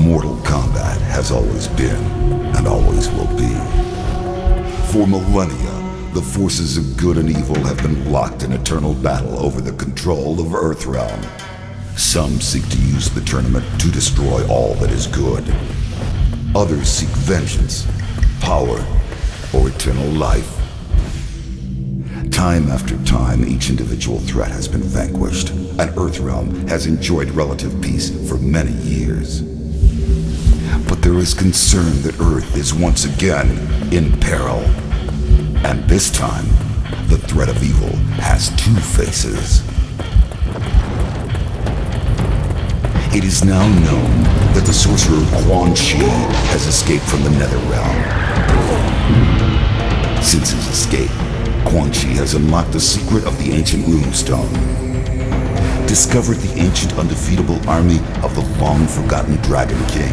Mortal Kombat has always been, and always will be. For millennia, the forces of good and evil have been locked in eternal battle over the control of Earthrealm. Some seek to use the tournament to destroy all that is good. Others seek vengeance, power, or eternal life. Time after time, each individual threat has been vanquished, and Earthrealm has enjoyed relative peace for many years. But there is concern that Earth is once again in peril. And this time, the threat of evil has two faces. It is now known that the sorcerer Quan has escaped from the Netherrealm. Since his escape, Quan has unlocked the secret of the ancient runestone, discovered the ancient undefeatable army of the long-forgotten Dragon King,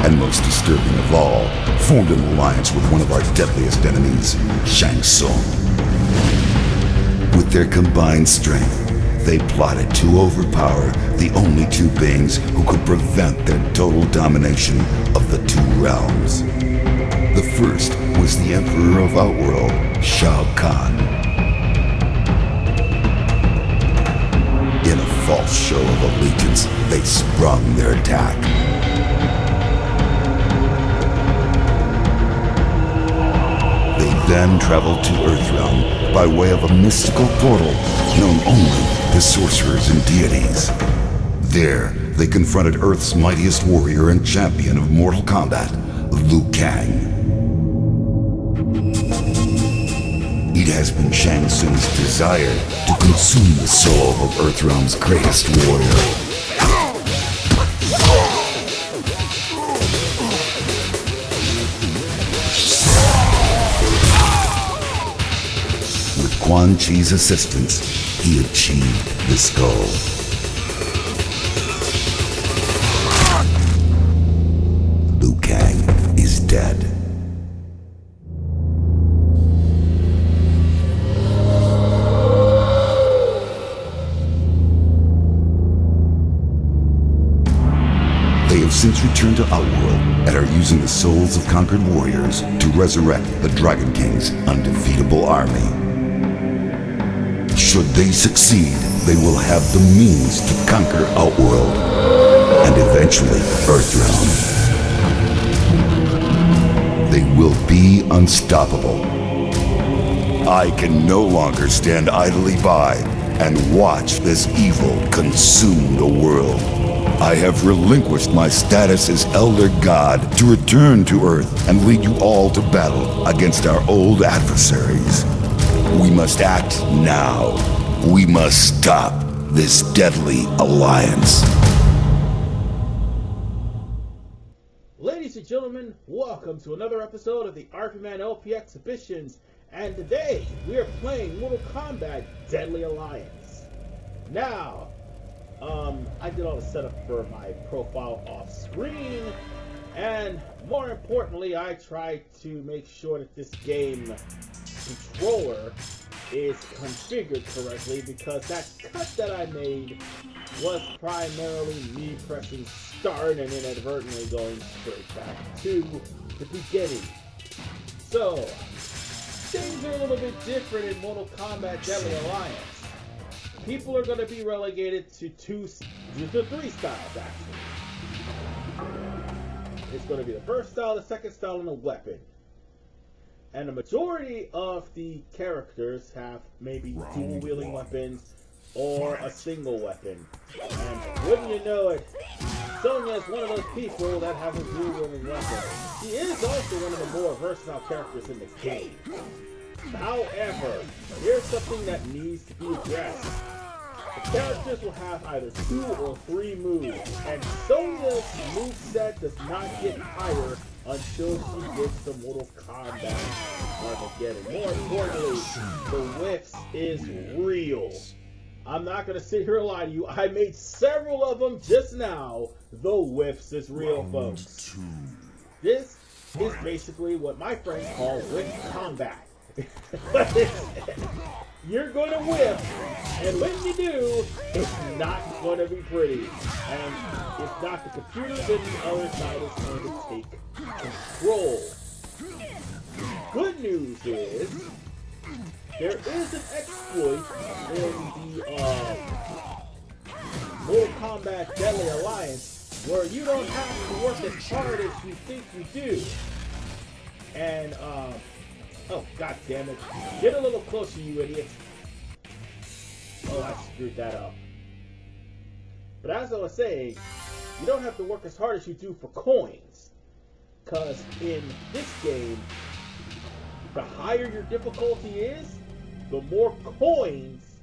and most disturbing of all, formed an alliance with one of our deadliest enemies, Shang. With their combined strength, they plotted to overpower the only two beings who could prevent their total domination of the two realms. The first was the Emperor of Outworld, Shang. In a false show of allegiance, they sprung their attack. They then traveled to Earthrealm by way of a mystical portal known only to sorcerers and deities. There, they confronted Earth's mightiest warrior and champion of Mortal Kombat, Liu Kang. It has been Shang Tsung's desire to consume the soul of Earthrealm's greatest warrior. With Quan Chi's assistance, he achieved this goal. Liu Kang is dead. They have since returned to Outworld and are using the souls of conquered warriors to resurrect the Dragon King's undefeatable army. Should they succeed, they will have the means to conquer Outworld and eventually Earthrealm. They will be unstoppable. I can no longer stand idly by and watch this evil consume the world. I have relinquished my status as Elder God to return to Earth and lead you all to battle against our old adversaries. We must act now. We must stop this deadly alliance. Ladies and gentlemen, welcome to another episode of the RVMan LP Exhibitions, and today we are playing Mortal Kombat Deadly Alliance. Now, I did all the setup for my profile off screen, and more importantly, I tried to make sure that this game controller is configured correctly, because that cut that I made was primarily me pressing start and inadvertently going straight back to the beginning. So, things are a little bit different in Mortal Kombat Deadly Alliance. People are going to be relegated to three styles, actually. It's going to be the first style, the second style, and a weapon. And the majority of the characters have maybe dual-wielding weapons or a single weapon. And wouldn't you know it, Tsung is one of those people that have a dual-wielding weapon. He is also one of the more versatile characters in the game. However, here's something that needs to be addressed. The characters will have either 2 or 3 moves, and Sonya's moveset does not get higher until she gets to Mortal Kombat Armageddon. More importantly, the whiffs is real. I'm not going to sit here and lie to you. I made several of them just now. The whiffs is real, folks. This is basically what my friends call whiff combat. you're gonna whip, and when you do, it's not gonna be pretty. And if not the computer, then the other side is going to take control. Good news is, there is an exploit in the Mortal Kombat Deadly Alliance where you don't have to work as hard as you think you do. And, oh, god damn it. Get a little closer, you idiot. Oh, I screwed that up. But as I was saying, you don't have to work as hard as you do for coins. Because in this game, the higher your difficulty is, the more coins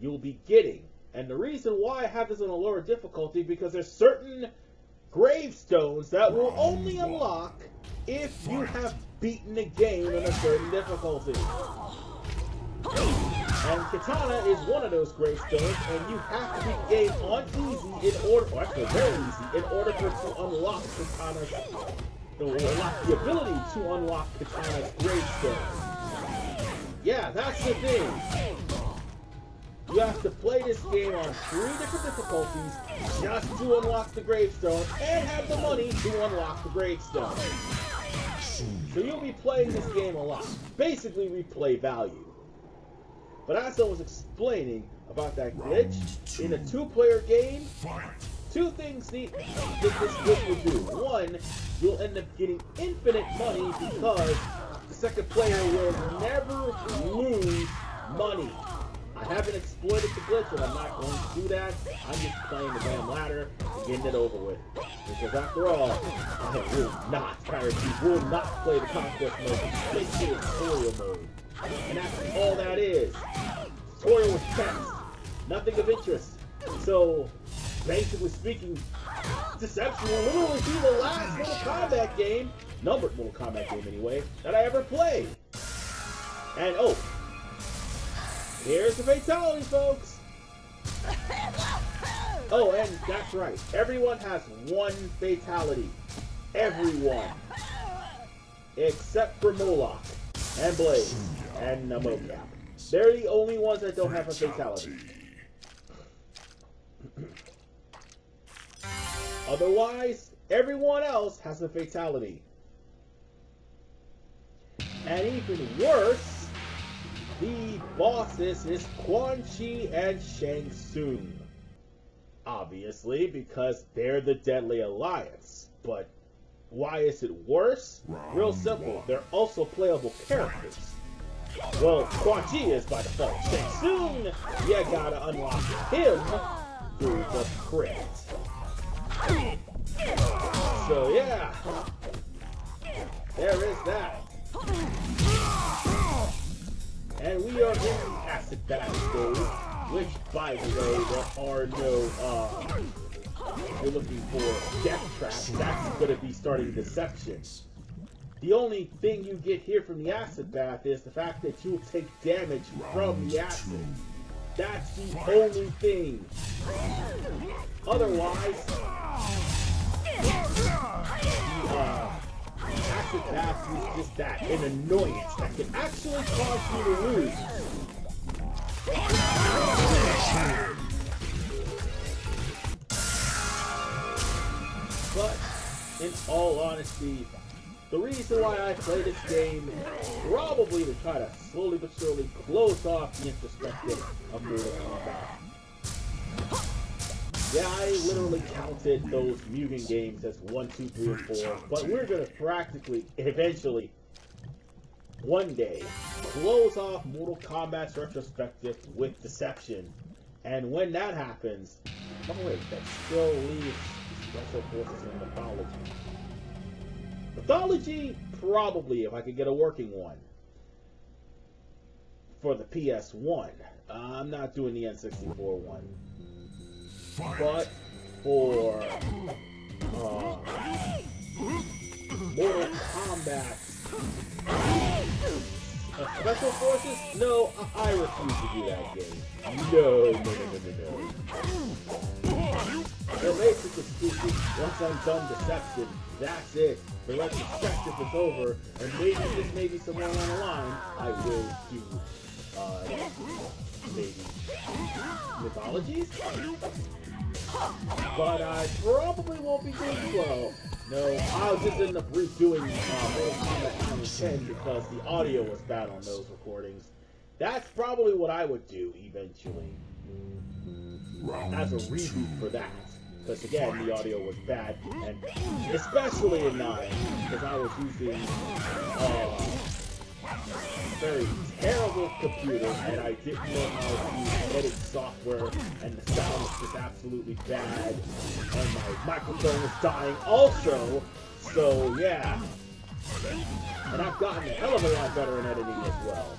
you'll be getting. And the reason why I have this on a lower difficulty, because there's certain gravestones that will only unlock if you have beaten the game in a certain difficulty. And Katana is one of those gravestones, and you have to beat the game on easy in order, or actually very easy, in order for it to unlock Katana's, or unlock the ability to unlock Katana's gravestone. Yeah, that's the thing. You have to play this game on 3 different difficulties just to unlock the gravestone, and have the money to unlock the gravestone. So you'll be playing this game a lot. Basically replay value. But as I was explaining about that glitch, in a 2-player game, 2 things this glitch will do. One, you'll end up getting infinite money because the second player will never lose money. I haven't exploited the glitch, and I'm not going to do that. I'm just playing the damn ladder and getting it over with. Because after all, I will not play the conquest mode. Play the tutorial mode. And that's all that is. Tutorial with text. Nothing of interest. So, basically speaking, Deception will literally be the last Mortal Kombat game, numbered Mortal Kombat game anyway, that I ever played. And oh, here's the fatality, folks. Oh, and that's right. Everyone has 1 fatality. Everyone. Except for Moloch, and Blaze, and Namocap. They're the only ones that don't have a fatality. Otherwise, everyone else has a fatality. And even worse, the bosses is Quan and Shang. Obviously, because they're the Deadly Alliance. But why is it worse? Real simple, they're also playable characters. Well, Quan is by default. Tsung, you gotta unlock him through the crit. So yeah, there is that. And we are in the acid bath stage, which, by the way, there are no, if you're looking for death traps, that's going to be starting Deception. The only thing you get here from the acid bath is the fact that you'll take damage from the acid. That's the only thing. Otherwise, acid bath is just that, an annoyance that can actually cause you to lose. But, in all honesty, the reason why I play this game is probably to try to slowly but surely close off the introspective of Mortal Kombat. Yeah, I literally counted those Mugen games as 1, 2, 3, and 4, but we're gonna practically, eventually, one day, close off Mortal Kombat's retrospective with Deception. And when that happens, oh wait, that still leaves Special Forces and Mythology. Mythology, probably, if I could get a working one. For the PS1. I'm not doing the N64 one. But for Mortal Kombat Special Forces? No, I refuse to do that game. No. So basically speaking, once I'm done Deception, that's it. The retrospective is over, and maybe just maybe somewhere along the line, I will do maybe mythologies. But I probably won't be doing well. No, I'll just end up redoing Mortal Kombat 10 because the audio was bad on those recordings. That's probably what I would do eventually as a reboot for that. Because again, the audio was bad, and especially in 9, because I was using very terrible computer, and I didn't know how to use edit software, and the sound was just absolutely bad, and my microphone was dying also, so yeah. And I've gotten a hell of a lot better in editing as well.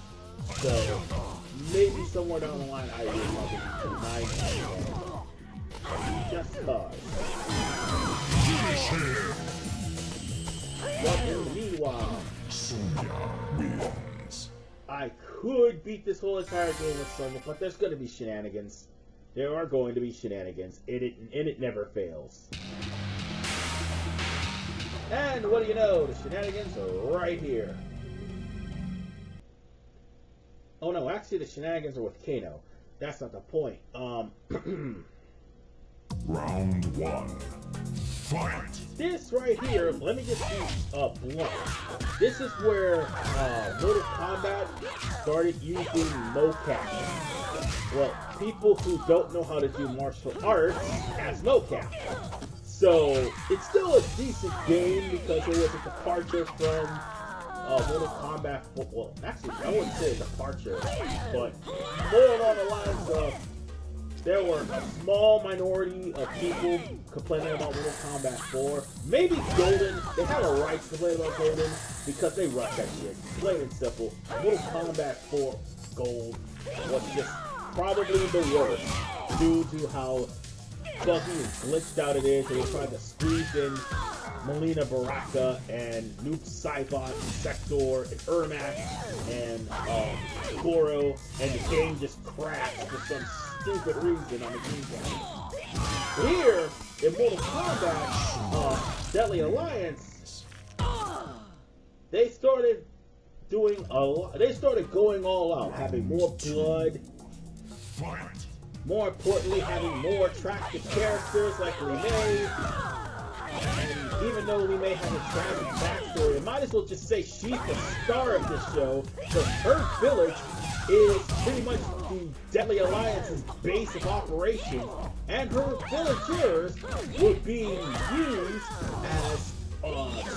So maybe somewhere down the line I will probably do 9 just cause. But in the meanwhile, I could beat this whole entire game with Tsung, but there's going to be shenanigans. There are going to be shenanigans, and it never fails. And what do you know? The shenanigans are right here. Oh no, actually the shenanigans are with Kano. That's not the point. Round 1. Fight! This right here, let me just be blunt. This is where Mortal Kombat started using mocap. Well, people who don't know how to do martial arts as mocap. So, it's still a decent game because it was a departure from Mortal Kombat. Well, actually, I wouldn't say a departure, but more along the lines of there were a small minority of people complaining about Mortal Kombat 4. Maybe Golden. They had a right to complain about Golden because they rushed that shit. Plain and simple. Mortal Kombat 4 Gold was just probably the worst due to how buggy and glitched out it is. They were trying to squeeze in Melina Baraka and Noob Saibot and Sector and Ermac and Goro, and the game just crashed for some stupid reason on the Dreamcast. Here, in Mortal Kombat, Deadly Alliance, they started doing a lot. They started going all out, having more blood. More importantly, having more attractive characters like Li Mei. And even though Li Mei has a tragic backstory, I might as well just say she's the star of this show, because her village is pretty much the Deadly Alliance's base of operations, and her villagers were being used as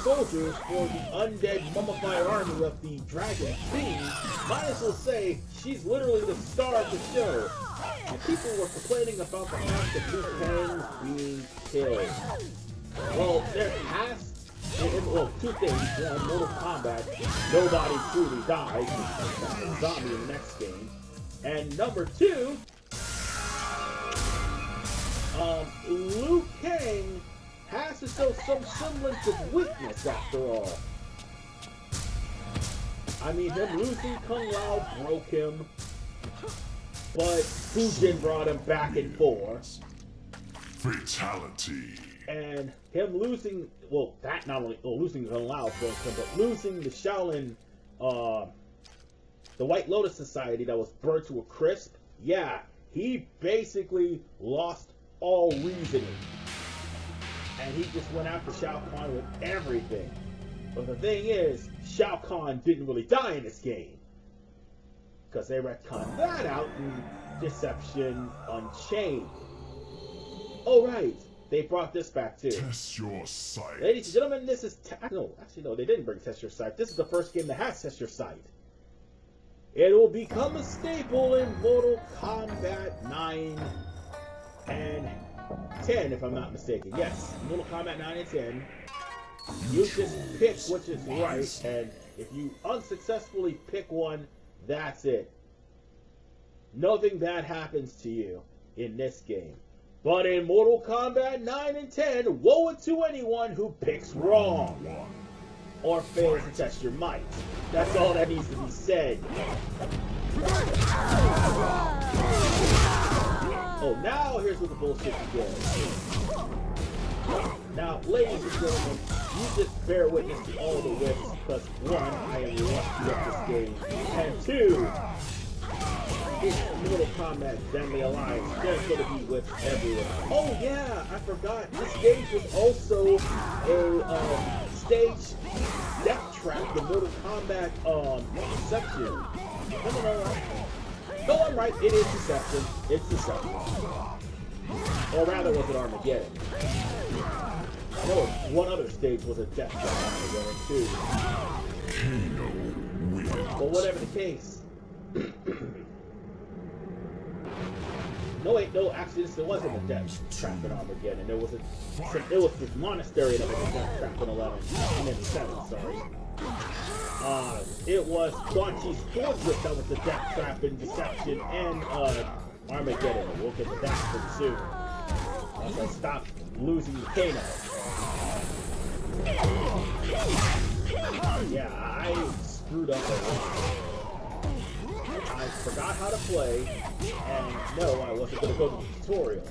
soldiers for the undead mummified army of the Dragon King. Might as well say she's literally the star of the show. And people were complaining about the fact that Liu Kang being killed. Well, there has... Well, two things. One, Mortal Kombat, nobody truly dies. It's a zombie in the next game. And number two, Liu Kang has to show some semblance of weakness after all. I mean, him losing Kung Lao broke him, but Fujin brought him back in 4. Fatality. And him losing, well, that not only, losing Kung Lao broke him, but losing the Shaolin, the White Lotus Society that was burned to a crisp, yeah, he basically lost all reasoning. And he just went after Shao Kahn with everything. But the thing is, Shao Kahn didn't really die in this game, because they retconned that out in Deception Unchained. Oh right, they brought this back too. Test your sight. Ladies and gentlemen, this is... no, actually no, they didn't bring Test Your Sight. This is the first game that has Test Your Sight. It will become a staple in Mortal Kombat 9 and 10, if I'm not mistaken. Yes, Mortal Kombat 9 and 10. You just pick which is right, and if you unsuccessfully pick one, that's it. Nothing bad happens to you in this game. But in Mortal Kombat 9 and 10, woe to anyone who picks wrong or fails to test your might. That's all that needs to be said. Oh, now here's where the bullshit begins. Now, ladies and gentlemen, you just bear witness to all the whiffs, because one, I am rusty at this game, and two, it's Mortal Kombat Deadly Alliance, there's going to be whips everywhere. Oh yeah, I forgot. This stage was also a stage death trap in Mortal Kombat Deception. No, I'm right. It is Deception. It's Deception. Or rather, was it Armageddon? I know one other stage was a death trap Armageddon too. But whatever the case. No, wait, no, actually, this wasn't a death trap in Armageddon. It was this monastery that was a death trap in 11. I mean, 7, sorry. It was Quan Fortress that was the death trap in Deception and Armageddon. We'll get to that pretty soon. Once I stop losing the Kano. Yeah, I screwed up a lot. I forgot how to play, and no, I wasn't going to go to the tutorial.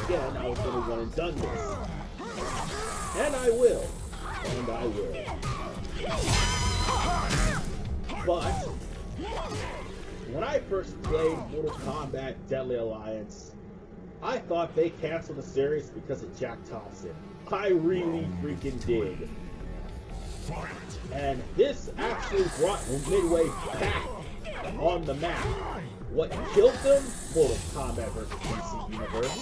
Again, I was going to run and done this. And I will. And I will. But, when I first played Mortal Kombat Deadly Alliance, I thought they canceled the series because of Jack Thompson. I really freaking did. And this actually brought Midway back on the map. What killed them? Mortal Kombat versus DC Universe.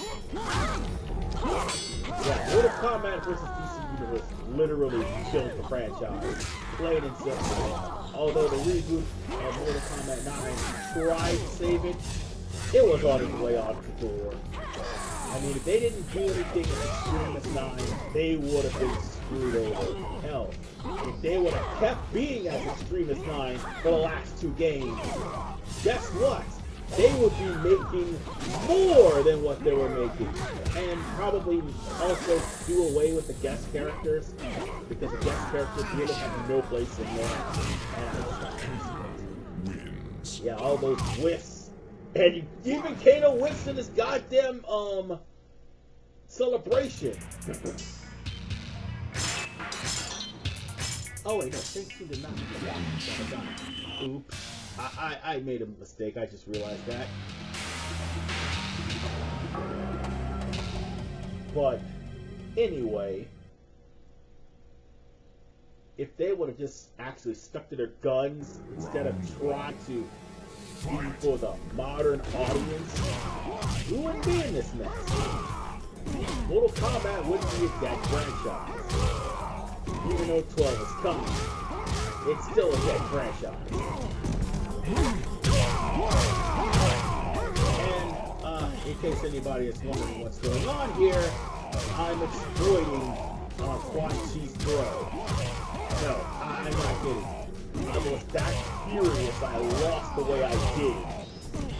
Yeah, Mortal Kombat versus DC Universe literally killed the franchise. Plain and simple. Although the reboot of Mortal Kombat 9 tried to save it, it was on its way out the door. I mean, if they didn't do anything in Extremis 9, they would have been screwed over. Hell, if they would have kept being as Extremis 9 for the last 2 games, guess what? They would be making more than what they were making. And probably also do away with the guest characters, because the guest characters really have no place in there. And yeah, all those whiffs. And even Kano whiffs in this goddamn celebration. Oh wait, no, Shang did not. Oops. I made a mistake, I just realized that. But anyway, if they would have just actually stuck to their guns instead of trying to be for the modern audience, we wouldn't be in this mess. Mortal Kombat wouldn't be a dead franchise. Even though 12 is coming, it's still a dead franchise. And in case anybody is wondering what's going on here, I'm exploiting Quan Chi's throw. No, I'm not kidding. I was that furious I lost the way I did.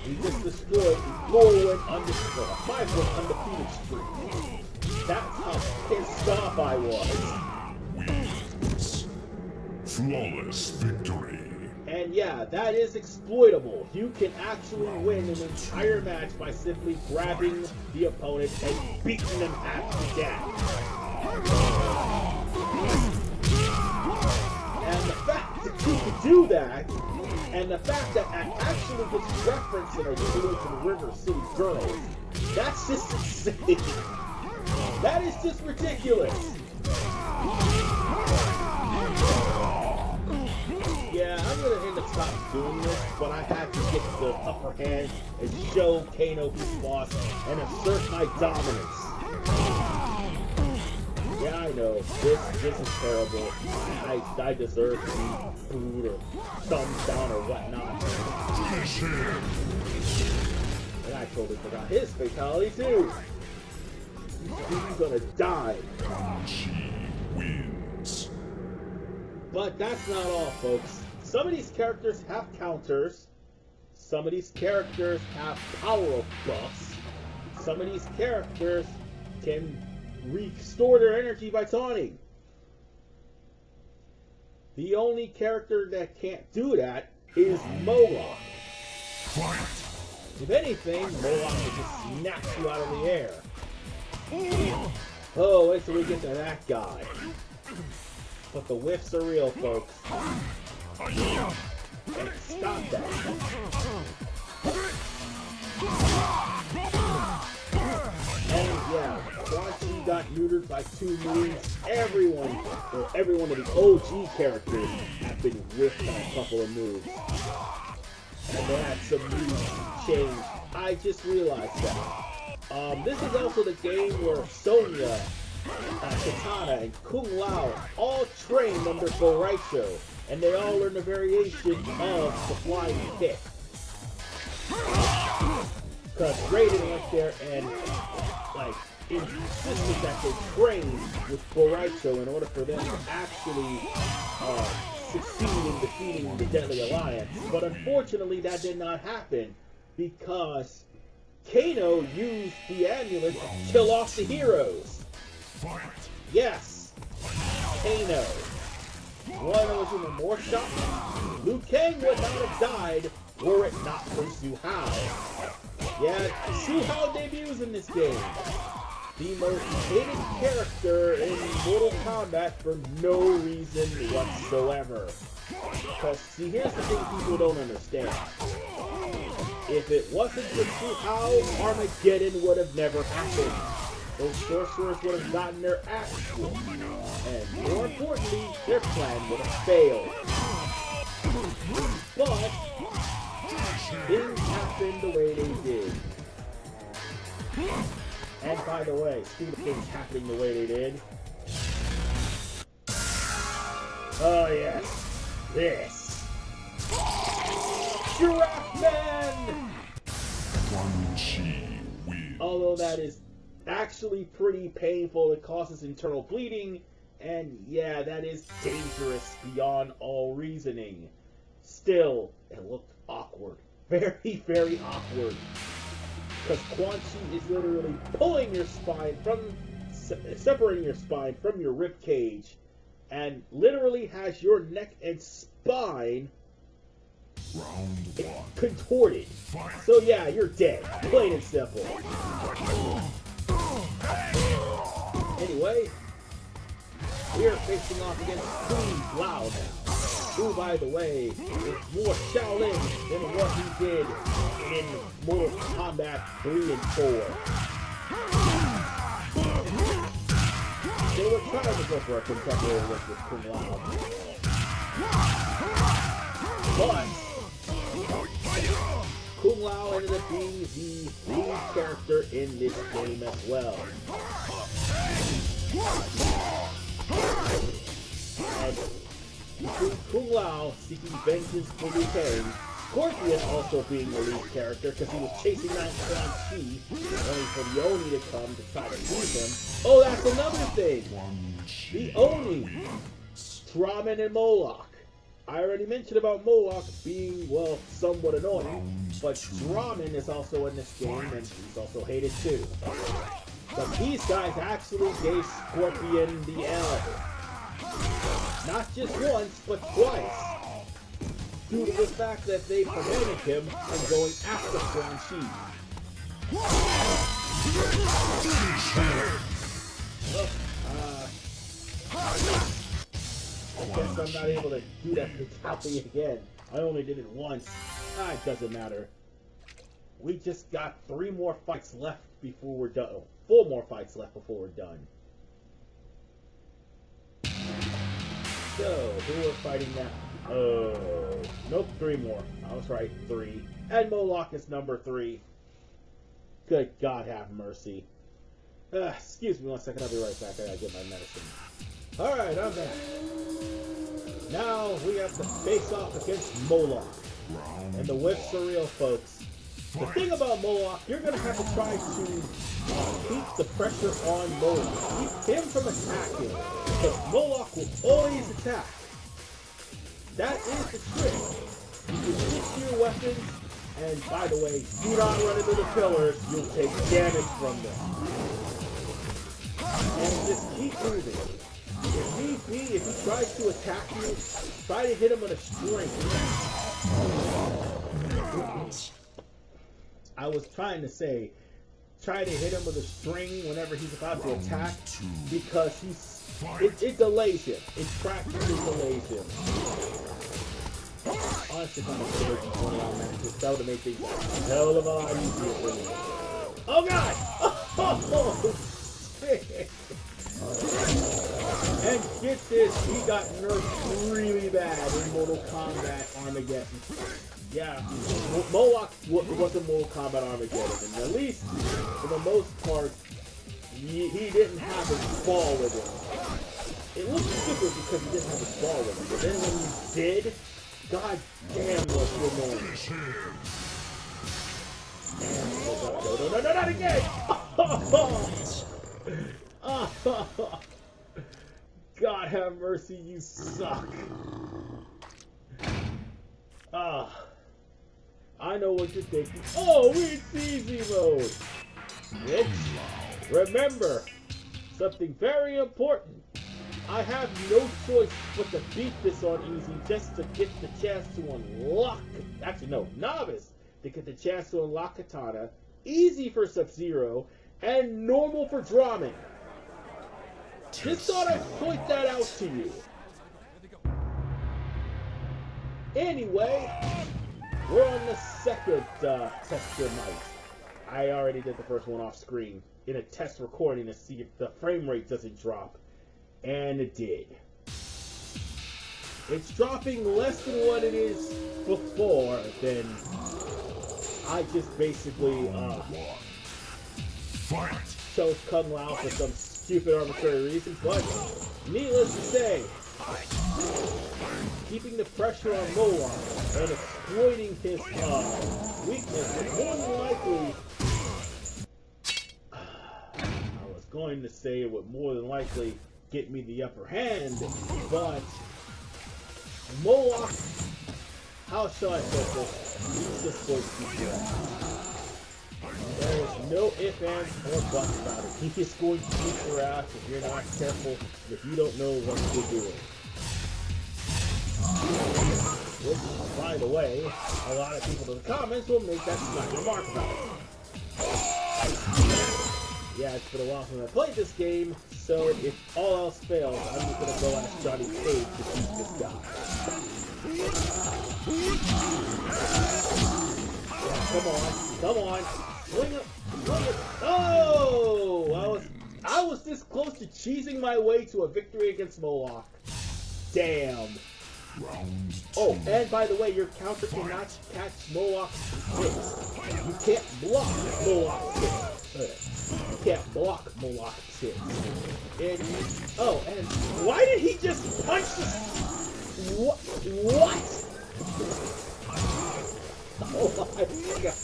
He just destroyed the 5-win undefeated streak. That's how pissed off I was. Flawless victory. And yeah, that is exploitable. You can actually win an entire match by simply grabbing the opponent and beating them half to death. And the fact that you can do that, and the fact that it actually gets referenced in a Village in River City Girls, that's just insane. That is just ridiculous. Yeah, I'm gonna end up stop doing this, but I have to get the upper hand and show Kano who's boss and assert my dominance. Yeah, I know, this is terrible. I deserve to be booed or thumbs down or whatnot. And I totally forgot his fatality too. He's gonna die. Wins. But that's not all, folks. Some of these characters have counters. Some of these characters have power buffs. Some of these characters can restore their energy by taunting. The only character that can't do that is Moloch. If anything, Moloch will just snap you out of the air. Oh, wait till we get to that guy. But the whiffs are real, folks. And stop that. And yeah, Quan got neutered by 2 moves. Everyone of the OG characters have been whiffed on a couple of moves. And they had some moves change. I just realized that. This is also the game where Sonya, Katana, and Kung Lao all trained under Boraicho, and they all learn a variation of the flying kick. Because Raiden went there and, like, insisted that they train with Boraicho in order for them to actually succeed in defeating the Deadly Alliance. But unfortunately, that did not happen because Kano used the amulet to kill off the heroes. Yes, Kano. One was even more shocking. Liu Kang would not have died were it not for Su Hao. Yeah, Su Hao debuts in this game. The most hated character in Mortal Kombat for no reason whatsoever. Because, see, here's the thing people don't understand. If it wasn't for Su Hao, Armageddon would have never happened. Those sorcerers would have gotten their ass whooped. And more importantly, their plan would have failed. But things happened the way they did. And by the way, speaking of things happening the way they did. Oh yes, this. RVMan! Although that is actually pretty painful, it causes internal bleeding, and yeah, that is dangerous beyond all reasoning. Still, it looked awkward. Very, very awkward. Because Quan is literally pulling your spine from, separating your spine from your rib cage, and literally has your neck and spine contorted. So yeah, you're dead. Plain and simple. Anyway, we are facing off against Kung Lao now. Who, by the way, is more Shaolin than what he did in Mortal Kombat 3 and 4. They were trying to go for a contemporary look with Kung Lao. But Kung Lao ended up being the lead character in this game as well. And between Kung Lao seeking vengeance for Liu Kang, Scorpion also being the lead character because he was chasing down Quan Chi, only for the Oni to come to try to lose him. Oh, that's another thing! The Oni, Draman and Moloch. I already mentioned about Moloch being, well, somewhat annoying, but Draman is also in this game, and he's also hated too. But these guys actually gave Scorpion the L. Not just once, but twice. Due to the fact that they prevented him from going after Quan Chi. I guess I'm not able to do that fatality again. I only did it once. It doesn't matter. We just got 3 more fights left before we're done. 4 more fights left before we're done. So, who we're fighting now? Oh, nope, 3 more. I was right, 3. And Moloch is number 3. Good God have mercy. Excuse me 1 second, I'll be right back. I gotta get my medicine. Alright, I'm back. Now we have to face off against Moloch. And the whiffs are real, folks. The thing about Moloch, you're going to have to try to keep the pressure on Moloch. Keep him from attacking. Because Moloch will always attack. That is the trick. You can switch your weapons, and by the way, do not run into the pillars. You'll take damage from them. And just keep moving. If need be, if he tries to attack you, try to hit him with a string. I was trying to say, try to hit him with a string whenever he's about to attack, because it delays him. It practically delays him. honestly kind of figured you want to matches. That would have made things a hell of a lot easier for me. Oh god! Oh shit! And get this, he got nerfed really bad in Mortal Kombat Armageddon. Yeah, Moloch wasn't Mortal Kombat Armageddon, and at least for the most part, he didn't have his ball with him. It looked stupid because he didn't have his ball with him, but then when he did, god damn was he annoying. No, not again! God have mercy, you suck. I know what you're thinking. Oh, it's easy mode. Which, remember, something very important. I have no choice but to beat this on easy just to get the chance to unlock. Actually, no, novice to get the chance to unlock Katana. Easy for Sub-Zero and normal for Draman. Just thought I'd point that out to you. Anyway, we're on the second tester night. I already did the first one off screen in a test recording to see if the frame rate doesn't drop. And it did. It's dropping less than what it is before, then I just basically chose Kung Lao for some stupid arbitrary reason, but needless to say, keeping the pressure on Moloch and exploiting his weakness would more than likely, I was going to say it would more than likely get me the upper hand, but Moloch, how shall I put this? He's just going to be good. There is no ifs, ands, or buts about it. He is going to beat your ass if you're not careful, if you don't know what you're doing. Which, by the way, a lot of people in the comments will make that snide remark about it. Yeah, it's been a while since I played this game, so if all else fails, I'm just gonna go ask Johnny Cage to beat this guy. Yeah, come on. Swing it. Oh! I was this close to cheesing my way to a victory against Moloch. Damn. Oh, and by the way, your counter cannot catch Moloch's hits. You can't block Moloch's hits. You can't block Moloch's hits. Oh, and why did he just punch this? What? Oh my god.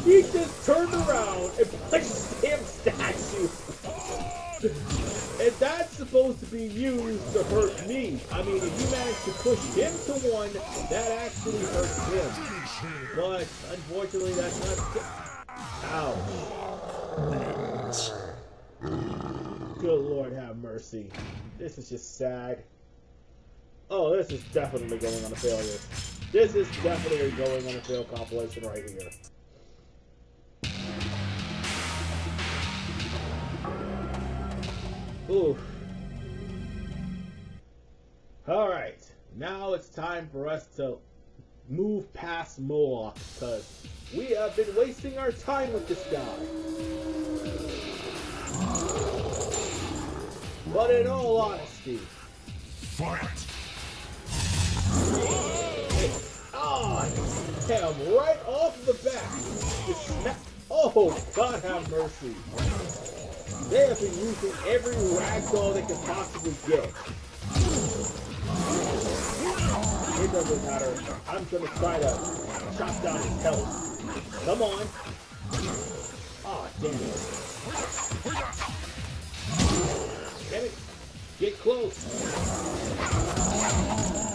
He just turned around and punched the damn statue. And that's supposed to be used to hurt me. I mean, if you manage to push him to one, that actually hurts him. But, unfortunately, that's not... Ouch. Good Lord have mercy. This is just sad. Oh, this is definitely going on a failure. This is definitely going on a fail compilation right here. Oof. Alright, now it's time for us to move past Moloch, because we have been wasting our time with this guy. But in all honesty... Fight! Oh, damn, right off the bat! Oh, God have mercy. They have been using every ragdoll they can possibly get. It doesn't matter. I'm gonna try to chop down his health. Come on. Ah, damn it. Damn it. Get close.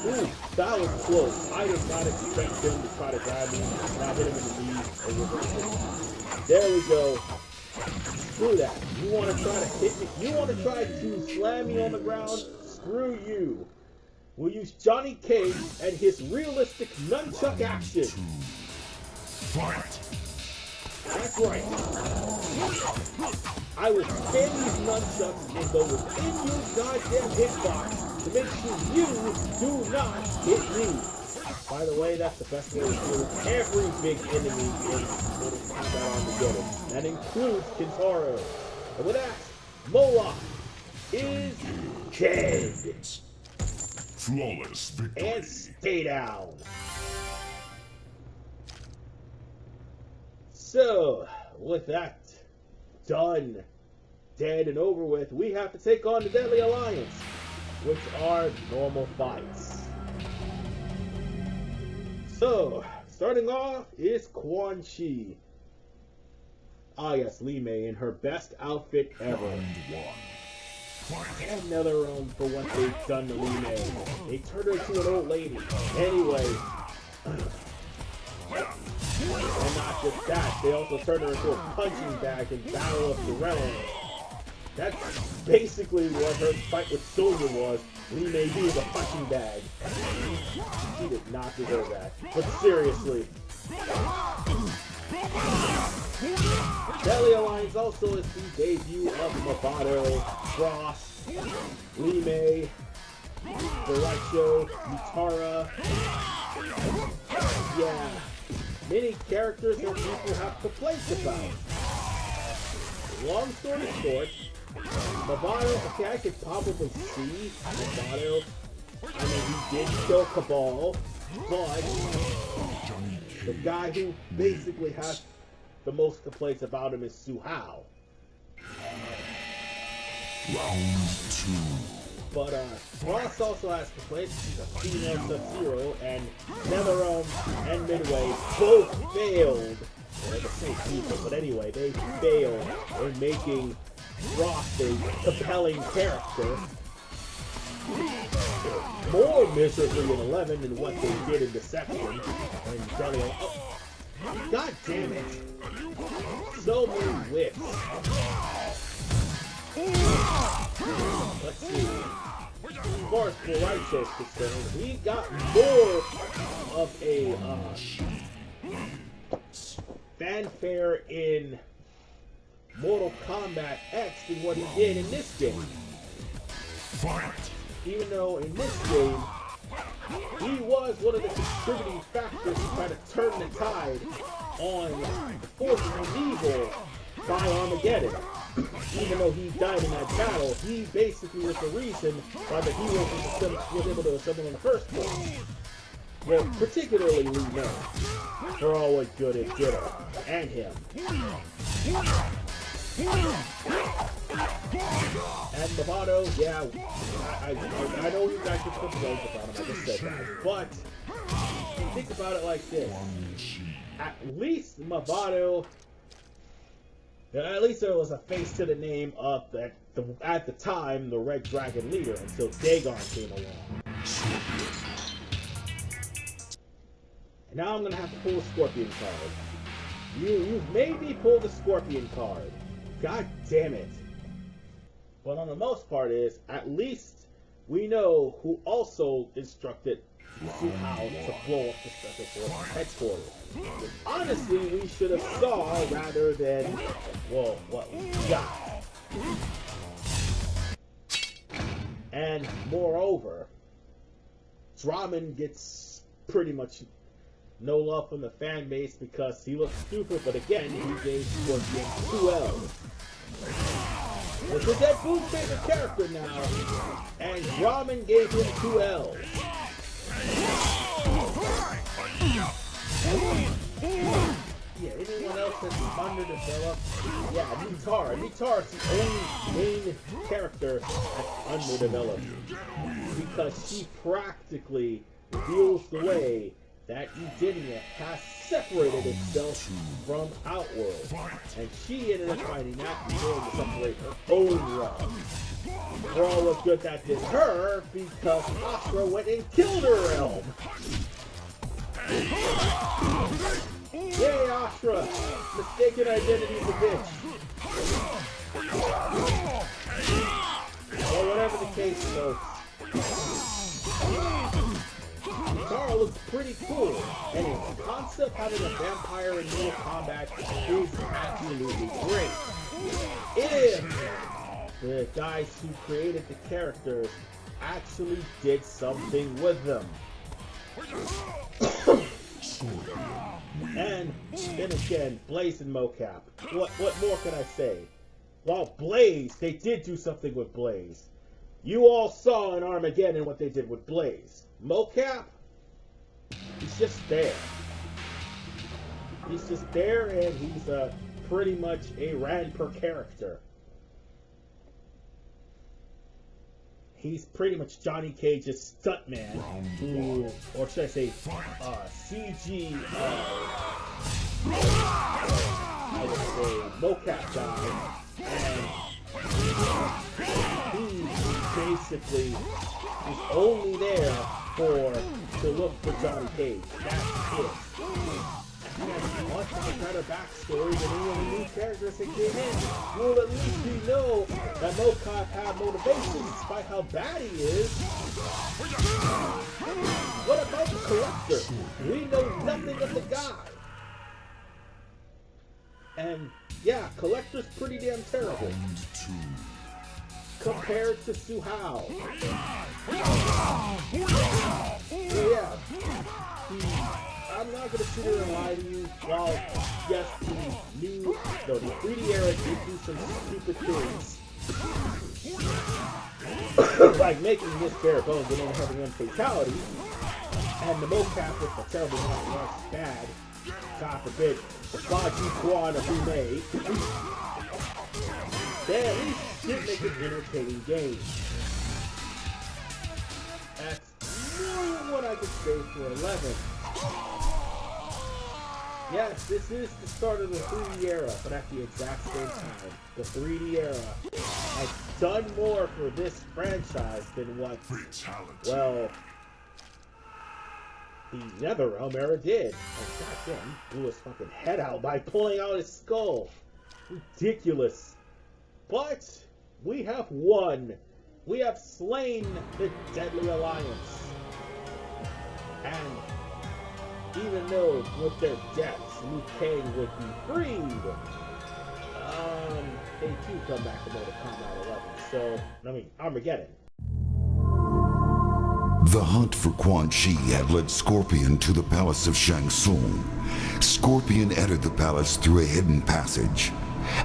Ooh, that was close. I did not expect him to try to grab me. Now hit him in the knees or reverse. There we go. Screw that. You want to try to hit me? You want to try to slam me on the ground? Screw you. We'll use Johnny Cage and his realistic nunchuck action. Fight. That's right. I will spin these nunchucks and go within your goddamn hitbox to make sure you do not hit me. By the way, that's the best way to kill every big enemy in Mortal Kombat Armageddon. That includes Kintaro. And with that, Moloch is dead. Flawless victory. And stay down. So, with that done, dead and over with, we have to take on the Deadly Alliance, which are normal fights. So, starting off is Quan. Ah yes, Li Mei in her best outfit ever. And another room for what they've done to Li Mei. They turned her into an old lady. Anyway, and not just that, they also turned her into a punching bag in Battle of the Realms. That's basically what her fight with Tsung was. Li Mei used a punching bag. She did not deserve that. But seriously. Deadly Alliance also is the debut of Mavado, Frost, Li Mei, Derecho, Utara. Yeah, many characters that people have complaints about. Long story short, Mavado, okay, I could probably see Mavado. I mean, he did kill Cabal, but the guy who basically has the most complaints about him is Suhao. Round 2. But Ross also has complaints. Female Sub-Zero and NetherRealm and Midway both failed. They're the same people, but anyway, they failed in making Ross a compelling character. More miserably in 11 than what they did in Deception. And Deadly, God damn it. So many whips. Let's see. As far as Derecho is concerned, he got more of a fanfare in Mortal Kombat X than what he did in this game. Fight. Even though in this game, he was one of the contributing factors to try to turn the tide on the forces of evil by Armageddon. Even though he died in that battle, he basically was the reason why the heroes was able to assemble in the first place. Well, particularly Li Mei, for all what good it did her, and him. And Mavado, yeah, I know you guys just complain about him, I just said that. But, think about it like this. At least Mavado, at least there was a face to the name of, at the time, the Red Dragon leader, until Dagon came along. And now I'm going to have to pull a Scorpion card. You made me pull the Scorpion card. God damn it. But on the most part is, at least we know who also instructed Suhao to blow up the Special Forces headquarters. Which honestly, we should have saw rather than, well, what we got. And moreover, Draman gets pretty much no love from the fan base because he looks stupid, but again, he gave Scorpion 2 L's. Which is Ed Boon's favorite character now, and Draman gave him 2 L's. Yeah, anyone else that's underdeveloped? Yeah, Nitara. Nitara's the only main character that's underdeveloped. Because she practically reveals the way that Eugenia has separated itself from Outworld. And she ended up finding that before to separate her own realm. For all what good that did her, because Astra went and killed her realm. Yay, Astra! Mistaken identity's a bitch. Well, whatever the case, though, Tara looks pretty cool, and its concept having a vampire in Mortal Kombat is absolutely great. If the guys who created the characters actually did something with them. And then again, Blaze and Mocap. What more can I say? While Blaze, they did do something with Blaze. You all saw in Armageddon what they did with Blaze. Mocap, he's just there. He's just there, and he's pretty much a Rand per character. He's pretty much Johnny Cage's stuntman, who, or should I say, CG, I would say, mocap guy, and he basically is only there to look for Johnny Cage. That's it. And that's much of a better backstory than any of the new characters that came in. Well, at least we know that Mocap had motivation despite how bad he is. What about the Collector? We know nothing of the guy. And yeah, Collector's pretty damn terrible compared to Suhao. So yeah, I'm not gonna sit here and lie to you. While yes, the 3D era did do some stupid things, like making this bare bones and only having one fatality, and the mocap with the terrible one bad. God forbid, the 5G Quan of remade. They at least did make an entertaining game. That's more than what I could say for 11. Yes, this is the start of the 3D era, but at the exact same time, the 3D era has done more for this franchise than what, well, the NetherRealm era did. And goddamn, he blew his fucking head out by pulling out his skull. Ridiculous. But we have won. We have slain the Deadly Alliance. And even though with their deaths, Liu Kang would be freed, they do come back to Mortal Kombat 11. So, I mean, Armageddon. The hunt for Quan Chi had led Scorpion to the palace of Shang Tsung. Scorpion entered the palace through a hidden passage.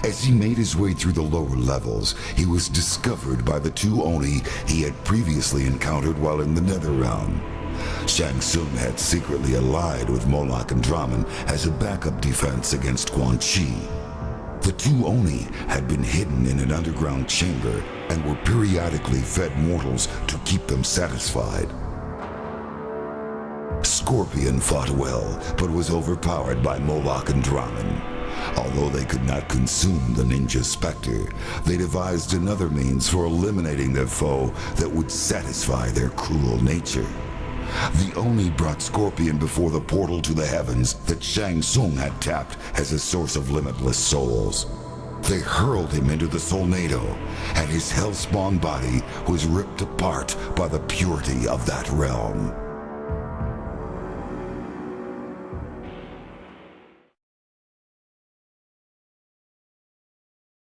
As he made his way through the lower levels, he was discovered by the two Oni he had previously encountered while in the Netherrealm. Shang Tsung had secretly allied with Moloch and Draman as a backup defense against Quan Chi. The two Oni had been hidden in an underground chamber and were periodically fed mortals to keep them satisfied. Scorpion fought well, but was overpowered by Moloch and Draman. Although they could not consume the ninja Spectre, they devised another means for eliminating their foe that would satisfy their cruel nature. The Oni brought Scorpion before the portal to the heavens that Shang Tsung had tapped as a source of limitless souls. They hurled him into the Solnado, and his hellspawn body was ripped apart by the purity of that realm.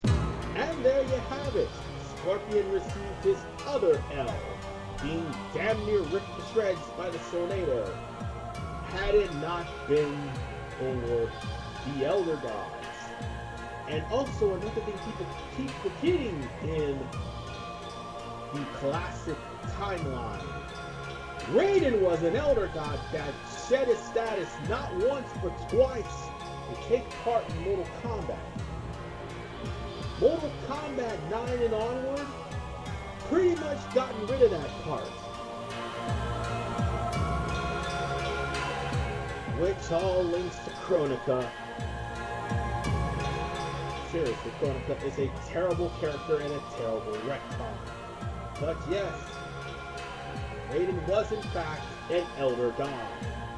And there you have it. Scorpion received his other L, being damn near ripped to shreds by the Solnado, had it not been for the Elder Gods. And also another thing people keep forgetting in the classic timeline. Raiden was an Elder God that shed his status not once but twice to take part in Mortal Kombat. Mortal Kombat 9 and onward pretty much gotten rid of that part. Which all links to Kronika. Seriously, Kronika is a terrible character and a terrible retcon. But yes, Raiden was in fact an Elder God.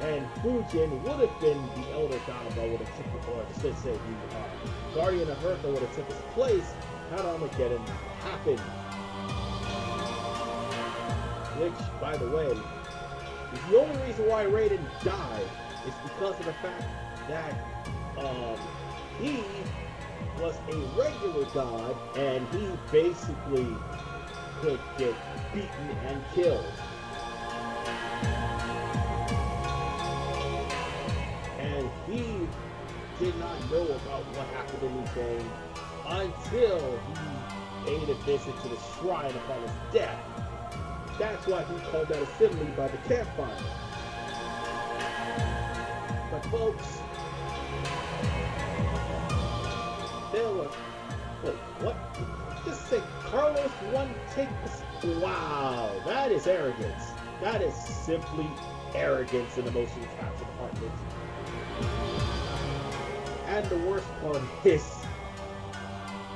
And Fujin would have been the Elder God that would have took, or I should say the Guardian of Earth that would have took his place had Armageddon not happened. Which, by the way, is the only reason why Raiden died is because of the fact that he was a regular god and he basically could get beaten and killed. did not know about what happened to Liu Kang until he paid a visit to the shrine upon his death. That's why he called that assembly by the campfire. But folks, there was... Wait, what? Just say Carlos one take... Wow, that is arrogance. That is simply arrogance in the motion capture department. And the worst part is,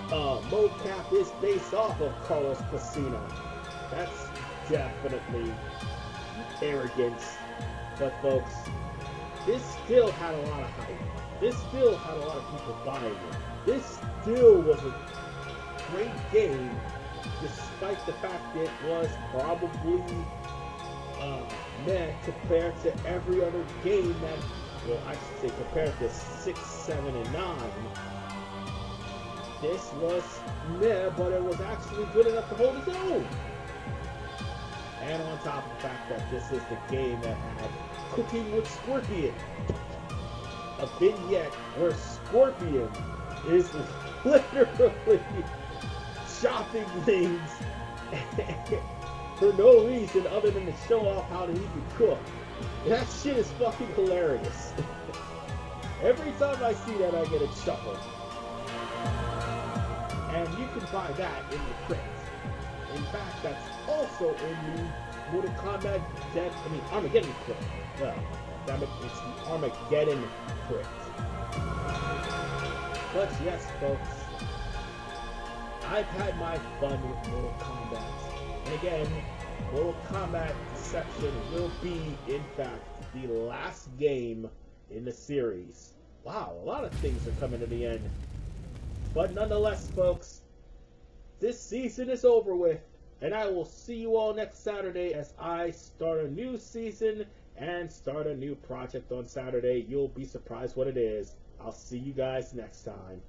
mocap is based off of Carlos Placina. That's definitely arrogance. But folks, this still had a lot of hype. This still had a lot of people buying it. This still was a great game, despite the fact it was probably meh compared to every other game that, well, I should say compared to 6, 7, and 9. This was meh, but it was actually good enough to hold its own. And on top of the fact that this is the game that had Cooking with Scorpion, a vignette where Scorpion is literally chopping things for no reason other than to show off how he can cook. That shit is fucking hilarious. Every time I see that, I get a chuckle. And you can buy that in the crypt. In fact, that's also in the Mortal Kombat Armageddon crypt. Damn it, it's the Armageddon crypt. But yes, folks, I've had my fun with Mortal Kombat. And again, Mortal Kombat Deception will be, in fact, the last game in the series. Wow, a lot of things are coming to the end. But nonetheless, folks, this season is over with. And I will see you all next Saturday as I start a new season and start a new project on Saturday. You'll be surprised what it is. I'll see you guys next time.